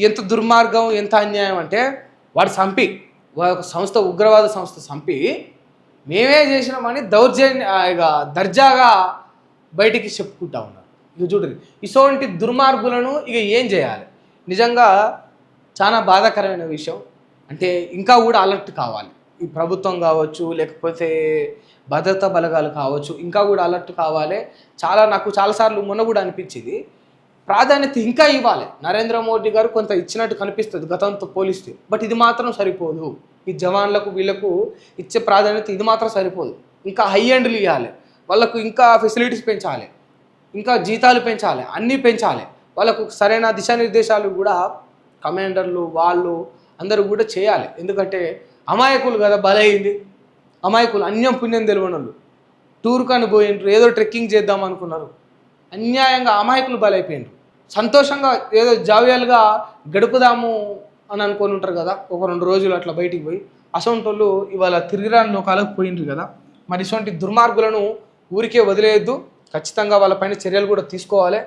ఎంత దుర్మార్గం ఎంత అన్యాయం అంటే వాడు చంపి ఒక సంస్థ ఉగ్రవాద సంస్థ చంపి మేమే చేసినామని ఇక దర్జాగా బయటికి చెప్పుకుంటా ఉన్నారు. ఇక చూడండి ఇటువంటి దుర్మార్గులను ఇక ఏం చేయాలి? నిజంగా చాలా బాధాకరమైన విషయం. అంటే ఇంకా కూడా అలర్ట్ కావాలి ఈ ప్రభుత్వం కావచ్చు, లేకపోతే భద్రతా బలగాలు కావచ్చు, ఇంకా కూడా అలర్ట్ కావాలి. నాకు చాలాసార్లు మొన్న కూడా అనిపించింది, ప్రాధాన్యత ఇంకా ఇవ్వాలి. నరేంద్ర మోడీ గారు కొంత ఇచ్చినట్టు కనిపిస్తుంది గతంతో పోలిస్తే, బట్ ఇది మాత్రం సరిపోదు. ఈ జవాన్లకు వీళ్ళకు ఇచ్చే ప్రాధాన్యత ఇది మాత్రం సరిపోదు. ఇంకా హై ఎండ్లు ఇవ్వాలి వాళ్ళకు, ఇంకా ఫెసిలిటీస్ పెంచాలి, ఇంకా జీతాలు పెంచాలి, అన్నీ పెంచాలి. వాళ్ళకు సరైన దిశానిర్దేశాలు కూడా కమాండర్లు వాళ్ళు అందరూ కూడా చేయాలి. ఎందుకంటే అమాయకులు కదా బలైంది, అమాయకులు అన్యం పుణ్యం తెలియని వాళ్ళు టూర్ కానీ పోయిండ్రు, ఏదో ట్రెక్కింగ్ చేద్దాం అనుకున్నారు, అన్యాయంగా అమాయకులు బలైపోయిండ్రు. సంతోషంగా ఏదో జావియాలుగా గడుపుదాము అని అనుకొని ఉంటారు కదా, ఒక 2 రోజులు అట్లా బయటికి పోయి, అసొంటి వాళ్ళు ఇవాళ తిరిగిరాని లోకాలకు పోయిండ్రు కదా. మరి ఇటువంటి దుర్మార్గులను ఊరికే వదిలేయద్దు, ఖచ్చితంగా వాళ్ళపైన చర్యలు కూడా తీసుకోవాలి.